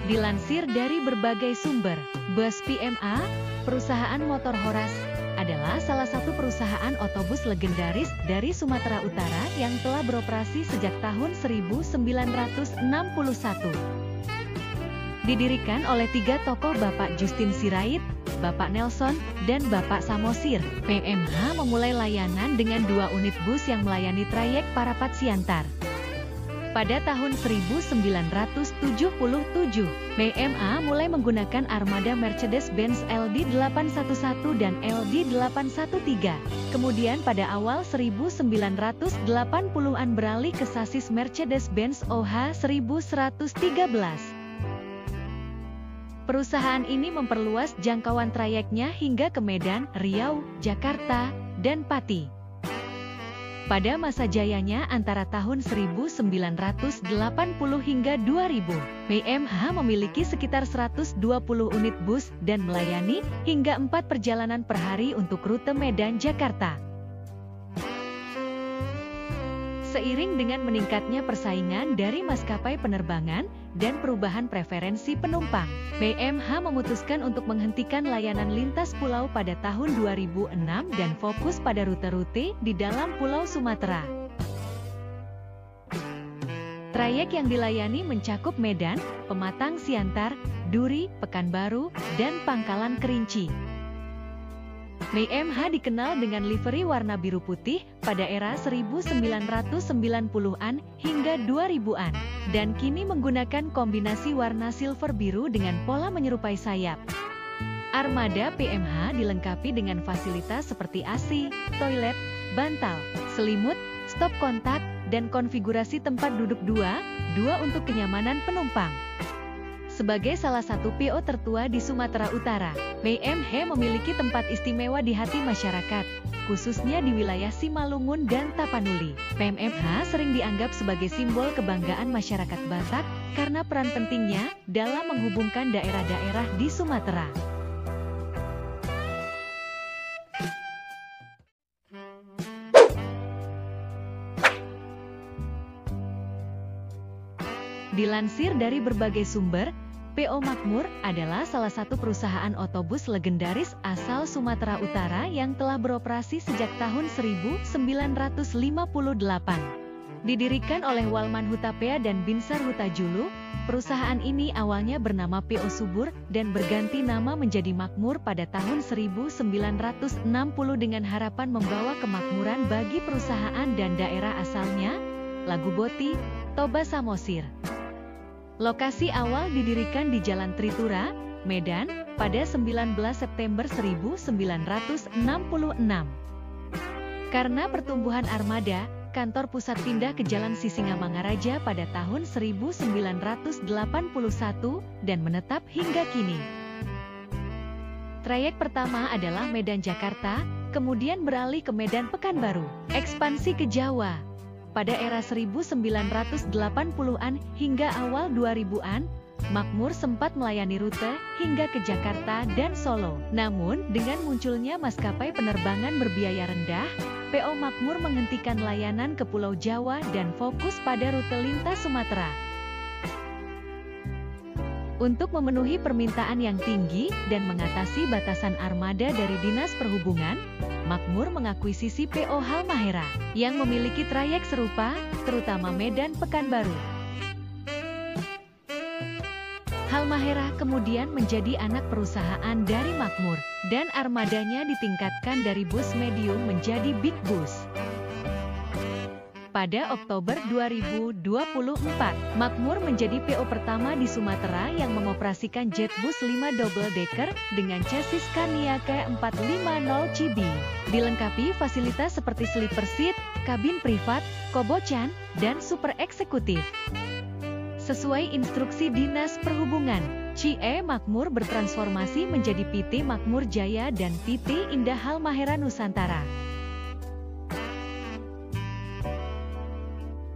Dilansir dari berbagai sumber, Bus PMA, perusahaan motor Horas, adalah salah satu perusahaan otobus legendaris dari Sumatera Utara yang telah beroperasi sejak tahun 1961. Didirikan oleh 3 tokoh Bapak Justin Sirait, Bapak Nelson, dan Bapak Samosir, PMH memulai layanan dengan 2 unit bus yang melayani trayek Parapat Siantar. Pada tahun 1977, PMA mulai menggunakan armada Mercedes-Benz LD811 dan LD813. Kemudian pada awal 1980-an beralih ke sasis Mercedes-Benz OH1113. Perusahaan ini memperluas jangkauan trayeknya hingga ke Medan, Riau, Jakarta, dan Pati. Pada masa jayanya antara tahun 1980 hingga 2000, PMH memiliki sekitar 120 unit bus dan melayani hingga 4 perjalanan per hari untuk rute Medan-Jakarta. Seiring dengan meningkatnya persaingan dari maskapai penerbangan dan perubahan preferensi penumpang, PMH memutuskan untuk menghentikan layanan lintas pulau pada tahun 2006 dan fokus pada rute-rute di dalam Pulau Sumatera. Trayek yang dilayani mencakup Medan, Pematang Siantar, Duri, Pekanbaru, dan Pangkalan Kerinci. PMH dikenal dengan livery warna biru putih pada era 1990-an hingga 2000-an, dan kini menggunakan kombinasi warna silver biru dengan pola menyerupai sayap. Armada PMH dilengkapi dengan fasilitas seperti AC, toilet, bantal, selimut, stop kontak, dan konfigurasi tempat duduk 2 untuk kenyamanan penumpang. Sebagai salah satu PO tertua di Sumatera Utara, PMH memiliki tempat istimewa di hati masyarakat, khususnya di wilayah Simalungun dan Tapanuli. PMH sering dianggap sebagai simbol kebanggaan masyarakat Batak karena peran pentingnya dalam menghubungkan daerah-daerah di Sumatera. Dilansir dari berbagai sumber, PO Makmur adalah salah satu perusahaan otobus legendaris asal Sumatera Utara yang telah beroperasi sejak tahun 1958. Didirikan oleh Walman Hutapea dan Binsar Hutajulu, perusahaan ini awalnya bernama PO Subur dan berganti nama menjadi Makmur pada tahun 1960 dengan harapan membawa kemakmuran bagi perusahaan dan daerah asalnya, Laguboti, Toba Samosir. Lokasi awal didirikan di Jalan Tritura, Medan, pada 19 September 1966. Karena pertumbuhan armada, kantor pusat pindah ke Jalan Sisingamangaraja pada tahun 1981 dan menetap hingga kini. Trayek pertama adalah Medan-Jakarta, kemudian beralih ke Medan Pekanbaru. Ekspansi ke Jawa. Pada era 1980-an hingga awal 2000-an, Makmur sempat melayani rute hingga ke Jakarta dan Solo. Namun, dengan munculnya maskapai penerbangan berbiaya rendah, PO Makmur menghentikan layanan ke Pulau Jawa dan fokus pada rute lintas Sumatera. Untuk memenuhi permintaan yang tinggi dan mengatasi batasan armada dari Dinas Perhubungan, Makmur mengakuisisi PO Halmahera, yang memiliki trayek serupa, terutama Medan Pekanbaru. Halmahera kemudian menjadi anak perusahaan dari Makmur, dan armadanya ditingkatkan dari bus medium menjadi big bus. Pada Oktober 2024, Makmur menjadi PO pertama di Sumatera yang mengoperasikan Jetbus 5 double decker dengan chassis Scania K450 CB. Dilengkapi fasilitas seperti sleeper seat, kabin privat, kobocan, dan super eksekutif. Sesuai instruksi Dinas Perhubungan, CIE Makmur bertransformasi menjadi PT Makmur Jaya dan PT Indah Halmahera Nusantara.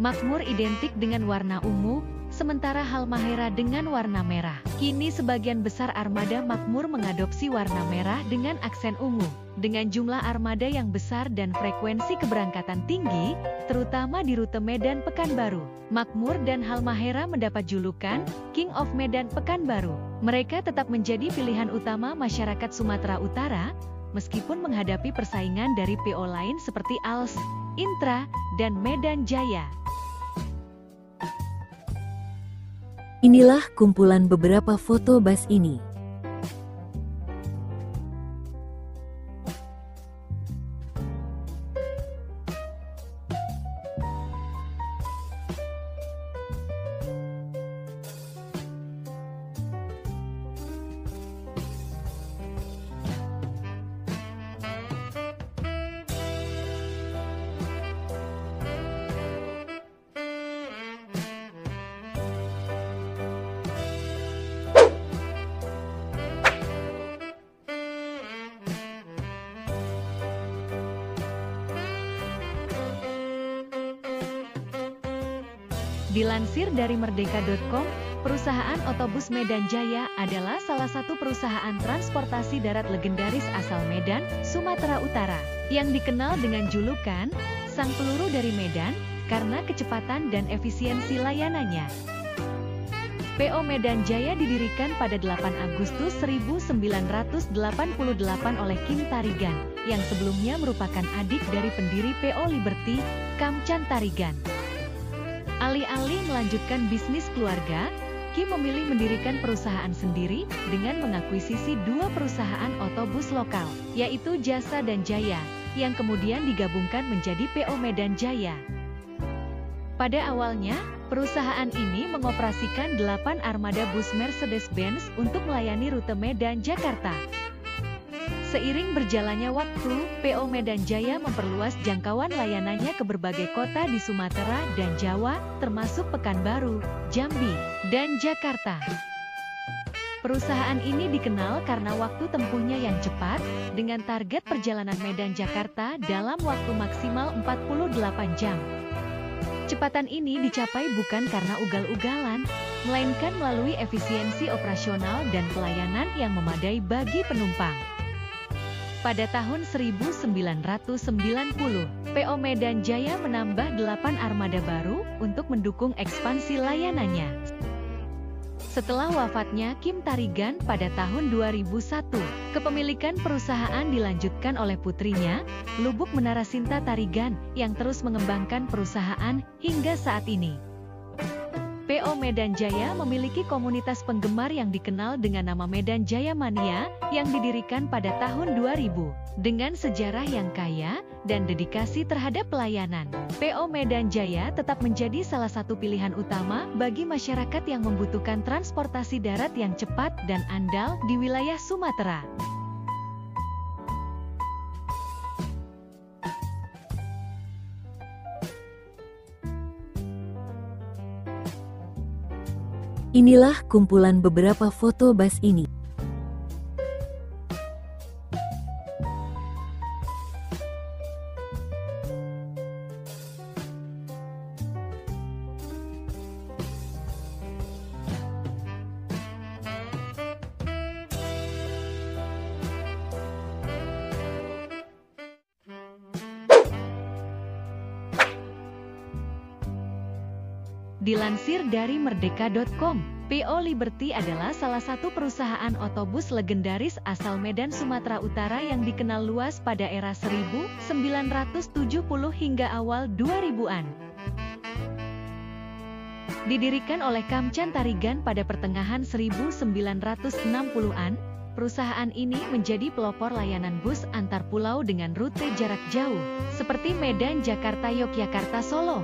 Makmur identik dengan warna ungu, sementara Halmahera dengan warna merah. Kini sebagian besar armada makmur mengadopsi warna merah dengan aksen ungu. Dengan jumlah armada yang besar dan frekuensi keberangkatan tinggi, terutama di rute Medan Pekanbaru, Makmur dan Halmahera mendapat julukan King of Medan Pekanbaru. Mereka tetap menjadi pilihan utama masyarakat Sumatera Utara, meskipun menghadapi persaingan dari PO lain seperti ALS, Intra, dan Medan Jaya. Inilah kumpulan beberapa foto bus ini. Dilansir dari merdeka.com, perusahaan otobus Medan Jaya adalah salah satu perusahaan transportasi darat legendaris asal Medan, Sumatera Utara, yang dikenal dengan julukan Sang Peluru dari Medan karena kecepatan dan efisiensi layanannya. PO Medan Jaya didirikan pada 8 Agustus 1988 oleh Kim Tarigan, yang sebelumnya merupakan adik dari pendiri PO Liberty, Kamchan Tarigan. Alih-alih melanjutkan bisnis keluarga, Kim memilih mendirikan perusahaan sendiri dengan mengakuisisi dua perusahaan otobus lokal, yaitu Jasa dan Jaya, yang kemudian digabungkan menjadi PO Medan Jaya. Pada awalnya, perusahaan ini mengoperasikan 8 armada bus Mercedes-Benz untuk melayani rute Medan-Jakarta. Seiring berjalannya waktu, PO Medan Jaya memperluas jangkauan layanannya ke berbagai kota di Sumatera dan Jawa, termasuk Pekanbaru, Jambi, dan Jakarta. Perusahaan ini dikenal karena waktu tempuhnya yang cepat, dengan target perjalanan Medan-Jakarta dalam waktu maksimal 48 jam. Kecepatan ini dicapai bukan karena ugal-ugalan, melainkan melalui efisiensi operasional dan pelayanan yang memadai bagi penumpang. Pada tahun 1990, PO Medan Jaya menambah 8 armada baru untuk mendukung ekspansi layanannya. Setelah wafatnya Kim Tarigan pada tahun 2001, kepemilikan perusahaan dilanjutkan oleh putrinya, Lubuk Menara Sinta Tarigan, yang terus mengembangkan perusahaan hingga saat ini. PO Medan Jaya memiliki komunitas penggemar yang dikenal dengan nama Medan Jaya Mania, yang didirikan pada tahun 2000. Dengan sejarah yang kaya dan dedikasi terhadap pelayanan, PO Medan Jaya tetap menjadi salah satu pilihan utama bagi masyarakat yang membutuhkan transportasi darat yang cepat dan andal di wilayah Sumatera. Inilah kumpulan beberapa foto bus ini. Dilansir dari merdeka.com, PO Liberty adalah salah satu perusahaan otobus legendaris asal Medan, Sumatera Utara yang dikenal luas pada era 1970 hingga awal 2000-an. Didirikan oleh Kamchan Tarigan pada pertengahan 1960-an, perusahaan ini menjadi pelopor layanan bus antar pulau dengan rute jarak jauh, seperti Medan, Jakarta, Yogyakarta, Solo.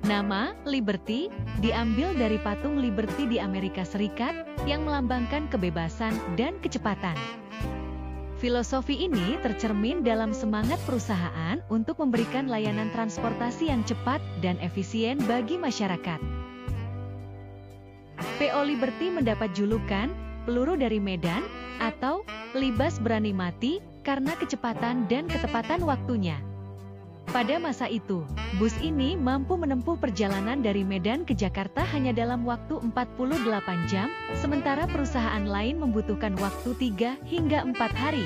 Nama Liberty diambil dari patung Liberty di Amerika Serikat yang melambangkan kebebasan dan kecepatan. Filosofi ini tercermin dalam semangat perusahaan untuk memberikan layanan transportasi yang cepat dan efisien bagi masyarakat. PO Liberty mendapat julukan peluru dari Medan atau libas berani mati karena kecepatan dan ketepatan waktunya. Pada masa itu, bus ini mampu menempuh perjalanan dari Medan ke Jakarta hanya dalam waktu 48 jam, sementara perusahaan lain membutuhkan waktu 3 hingga 4 hari.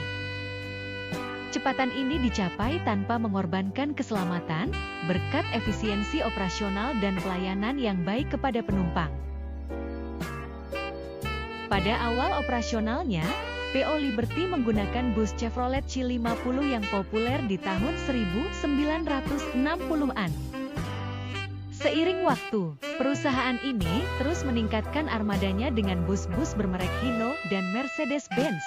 Kecepatan ini dicapai tanpa mengorbankan keselamatan, berkat efisiensi operasional dan pelayanan yang baik kepada penumpang. Pada awal operasionalnya, PO Liberty menggunakan bus Chevrolet C50 yang populer di tahun 1960-an. Seiring waktu, perusahaan ini terus meningkatkan armadanya dengan bus-bus bermerek Hino dan Mercedes-Benz.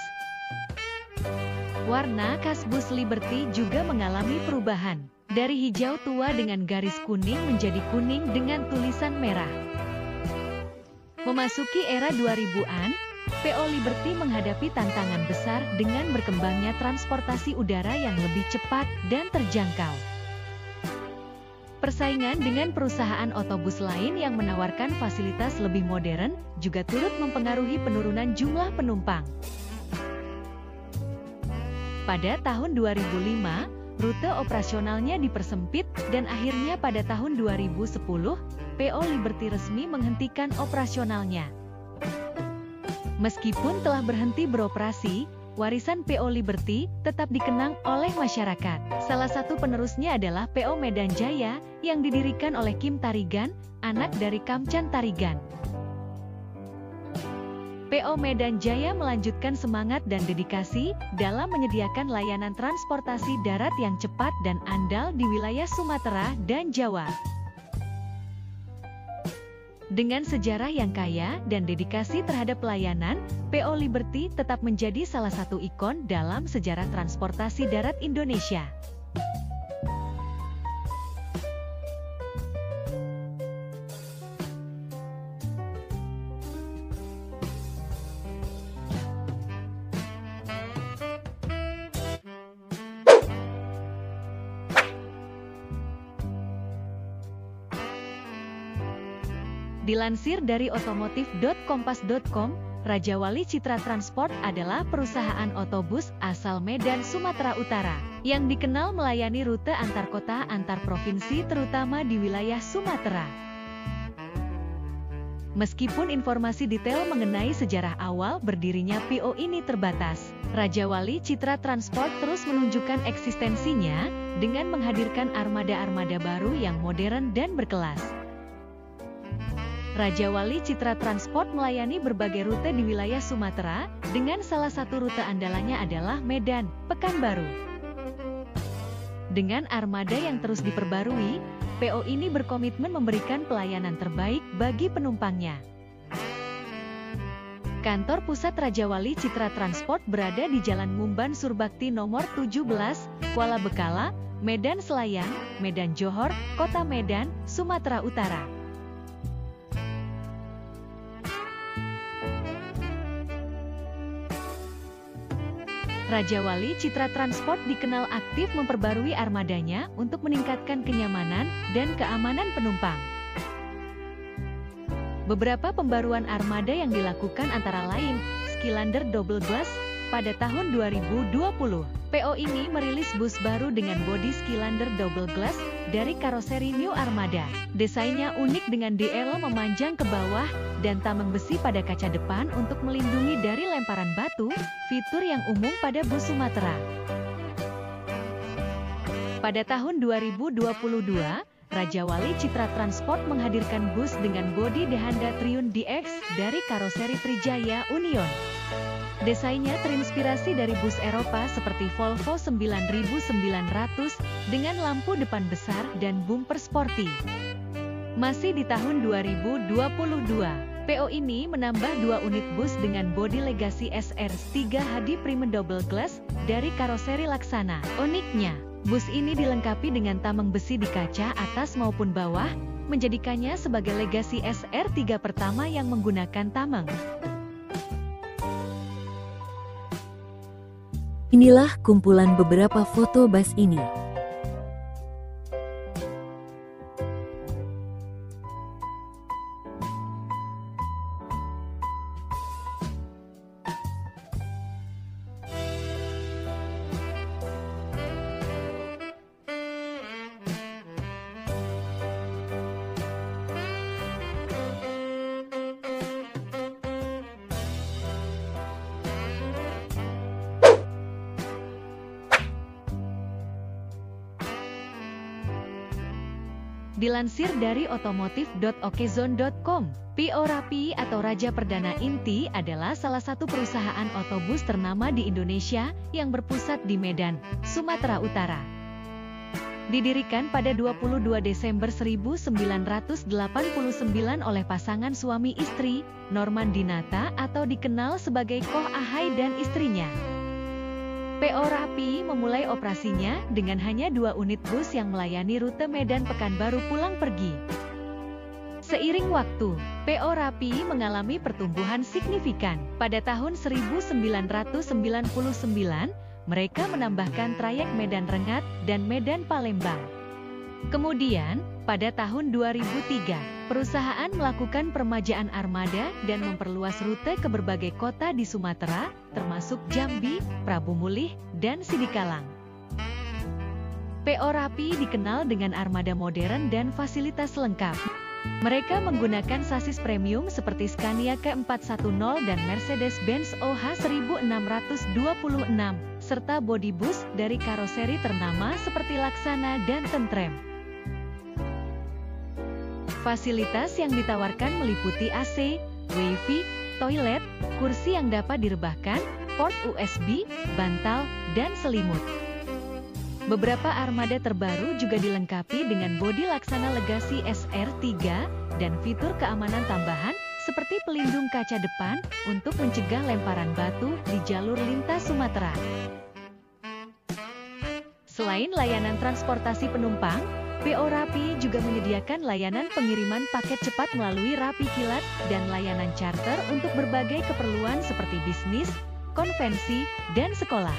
Warna khas bus Liberty juga mengalami perubahan, dari hijau tua dengan garis kuning menjadi kuning dengan tulisan merah. Memasuki era 2000-an, PO Liberty menghadapi tantangan besar dengan berkembangnya transportasi udara yang lebih cepat dan terjangkau. Persaingan dengan perusahaan otobus lain yang menawarkan fasilitas lebih modern juga turut mempengaruhi penurunan jumlah penumpang. Pada tahun 2005, rute operasionalnya dipersempit dan akhirnya pada tahun 2010, PO Liberty resmi menghentikan operasionalnya. Meskipun telah berhenti beroperasi, warisan PO Liberty tetap dikenang oleh masyarakat. Salah satu penerusnya adalah PO Medan Jaya yang didirikan oleh Kim Tarigan, anak dari Kamchan Tarigan. PO Medan Jaya melanjutkan semangat dan dedikasi dalam menyediakan layanan transportasi darat yang cepat dan andal di wilayah Sumatera dan Jawa. Dengan sejarah yang kaya dan dedikasi terhadap pelayanan, PO Liberty tetap menjadi salah satu ikon dalam sejarah transportasi darat Indonesia. Dilansir dari otomotif.kompas.com, Raja Wali Citra Transport adalah perusahaan otobus asal Medan, Sumatera Utara, yang dikenal melayani rute antar kota antar provinsi terutama di wilayah Sumatera. Meskipun informasi detail mengenai sejarah awal berdirinya PO ini terbatas, Raja Wali Citra Transport terus menunjukkan eksistensinya dengan menghadirkan armada-armada baru yang modern dan berkelas. Raja Wali Citra Transport melayani berbagai rute di wilayah Sumatera, dengan salah satu rute andalannya adalah Medan, Pekanbaru. Dengan armada yang terus diperbarui, PO ini berkomitmen memberikan pelayanan terbaik bagi penumpangnya. Kantor pusat Raja Wali Citra Transport berada di Jalan Mumban Surbakti nomor 17, Kuala Bekala, Medan Selayang, Medan Johor, Kota Medan, Sumatera Utara. Raja Wali Citra Transport dikenal aktif memperbarui armadanya untuk meningkatkan kenyamanan dan keamanan penumpang. Beberapa pembaruan armada yang dilakukan antara lain, Skylander Double Glass, pada tahun 2020. PO ini merilis bus baru dengan bodi Skylander Double Glass dari karoseri New Armada. Desainnya unik dengan DL memanjang ke bawah dan tameng besi pada kaca depan untuk melindungi dari lemparan batu, fitur yang umum pada bus Sumatera. Pada tahun 2022, Raja Wali Citra Transport menghadirkan bus dengan bodi Dehanda Triun DX dari karoseri Trijaya Union. Desainnya terinspirasi dari bus Eropa seperti Volvo 9900 dengan lampu depan besar dan bumper sporty. Masih di tahun 2022, PO ini menambah 2 unit bus dengan bodi Legacy SR3 HD Premium Double Glass dari karoseri Laksana. Uniknya, bus ini dilengkapi dengan tameng besi di kaca atas maupun bawah, menjadikannya sebagai Legacy SR3 pertama yang menggunakan tameng. Inilah kumpulan beberapa foto bus ini. Dilansir dari otomotif.okezone.com, PO Rapi atau Raja Perdana Inti adalah salah satu perusahaan otobus ternama di Indonesia yang berpusat di Medan, Sumatera Utara. Didirikan pada 22 Desember 1989 oleh pasangan suami istri, Norman Dinata atau dikenal sebagai Koh Ahai dan istrinya. PO Rapi memulai operasinya dengan hanya 2 unit bus yang melayani rute Medan Pekanbaru pulang pergi. Seiring waktu, PO Rapi mengalami pertumbuhan signifikan. Pada tahun 1999, mereka menambahkan trayek Medan Rengat dan Medan Palembang. Kemudian, pada tahun 2003, perusahaan melakukan permajaan armada dan memperluas rute ke berbagai kota di Sumatera, termasuk Jambi, Prabu Mulih, dan Sidikalang. PO Rapi dikenal dengan armada modern dan fasilitas lengkap. Mereka menggunakan sasis premium seperti Scania K410 dan Mercedes-Benz OH 1626, serta bodi bus dari karoseri ternama seperti Laksana dan Tentrem. Fasilitas yang ditawarkan meliputi AC, WiFi, toilet, kursi yang dapat direbahkan, port USB, bantal, dan selimut. Beberapa armada terbaru juga dilengkapi dengan bodi Laksana Legacy SR3 dan fitur keamanan tambahan seperti pelindung kaca depan untuk mencegah lemparan batu di jalur lintas Sumatera. Selain layanan transportasi penumpang, PO Rapi juga menyediakan layanan pengiriman paket cepat melalui Rapi Kilat dan layanan charter untuk berbagai keperluan seperti bisnis, konvensi, dan sekolah.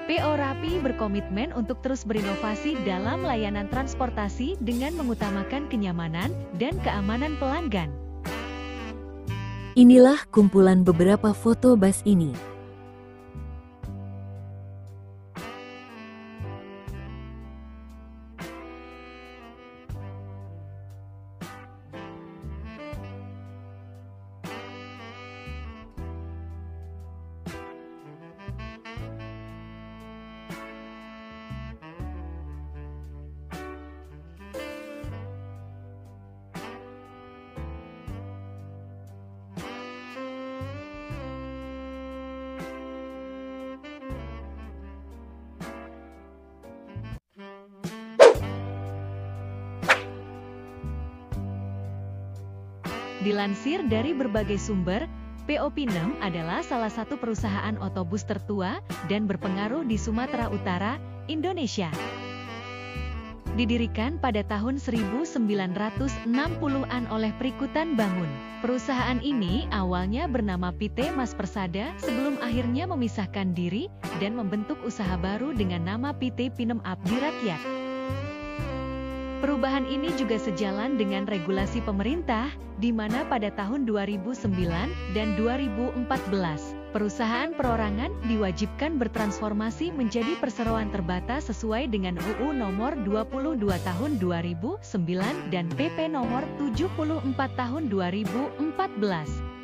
PO Rapi berkomitmen untuk terus berinovasi dalam layanan transportasi dengan mengutamakan kenyamanan dan keamanan pelanggan. Inilah kumpulan beberapa foto bus ini. Dilansir dari berbagai sumber, PO Pinem adalah salah satu perusahaan otobus tertua dan berpengaruh di Sumatera Utara, Indonesia. Didirikan pada tahun 1960-an oleh Perikutan Bangun. Perusahaan ini awalnya bernama PT Mas Persada sebelum akhirnya memisahkan diri dan membentuk usaha baru dengan nama PT Pinem Abdi Rakyat. Perubahan ini juga sejalan dengan regulasi pemerintah, di mana pada tahun 2009 dan 2014, perusahaan perorangan diwajibkan bertransformasi menjadi perseroan terbatas sesuai dengan UU Nomor 22 Tahun 2009 dan PP Nomor 74 Tahun 2014.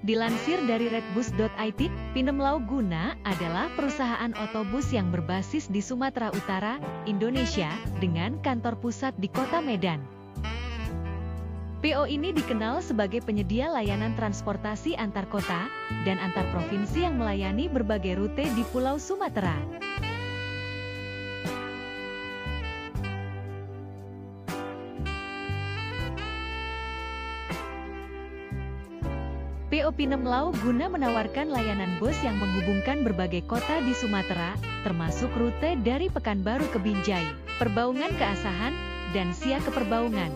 Dilansir dari redbus.it, Pinem Lau Guna adalah perusahaan otobus yang berbasis di Sumatera Utara, Indonesia, dengan kantor pusat di Kota Medan. PO ini dikenal sebagai penyedia layanan transportasi antar kota dan antar provinsi yang melayani berbagai rute di Pulau Sumatera. PO Pinem Lau Guna menawarkan layanan bus yang menghubungkan berbagai kota di Sumatera, termasuk rute dari Pekanbaru ke Binjai, Perbaungan ke Asahan, dan Siak ke Perbaungan.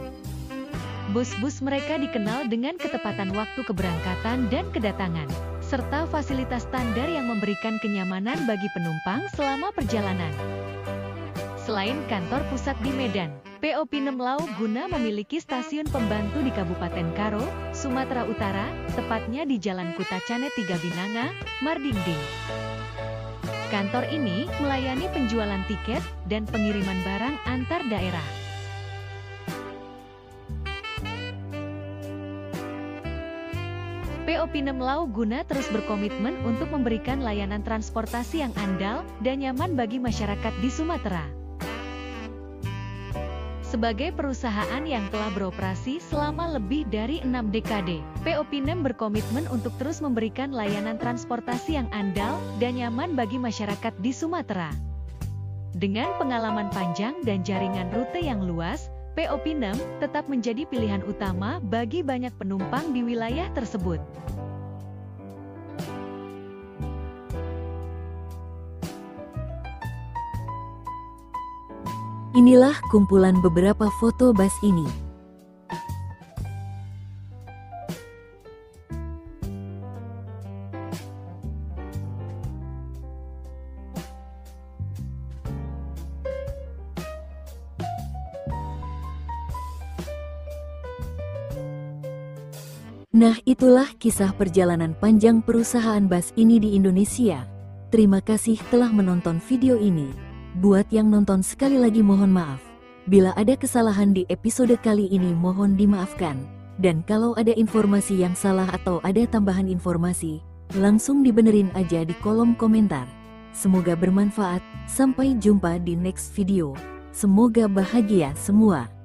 Bus-bus mereka dikenal dengan ketepatan waktu keberangkatan dan kedatangan, serta fasilitas standar yang memberikan kenyamanan bagi penumpang selama perjalanan. Selain kantor pusat di Medan, PO Pinem Lau Guna memiliki stasiun pembantu di Kabupaten Karo, Sumatera Utara, tepatnya di Jalan Kutacane 3 Binanga, Mardingding. Kantor ini melayani penjualan tiket dan pengiriman barang antar daerah. PO Pinem Lau Guna terus berkomitmen untuk memberikan layanan transportasi yang andal dan nyaman bagi masyarakat di Sumatera. Sebagai perusahaan yang telah beroperasi selama lebih dari 6 dekade, PO Pinem berkomitmen untuk terus memberikan layanan transportasi yang andal dan nyaman bagi masyarakat di Sumatera. Dengan pengalaman panjang dan jaringan rute yang luas, PO Pinem tetap menjadi pilihan utama bagi banyak penumpang di wilayah tersebut. Inilah kumpulan beberapa foto bus ini. Nah, itulah kisah perjalanan panjang perusahaan bus ini di Indonesia. Terima kasih telah menonton video ini. Buat yang nonton sekali lagi mohon maaf. Bila ada kesalahan di episode kali ini mohon dimaafkan. Dan kalau ada informasi yang salah atau ada tambahan informasi, langsung dibenerin aja di kolom komentar. Semoga bermanfaat, sampai jumpa di next video. Semoga bahagia semua.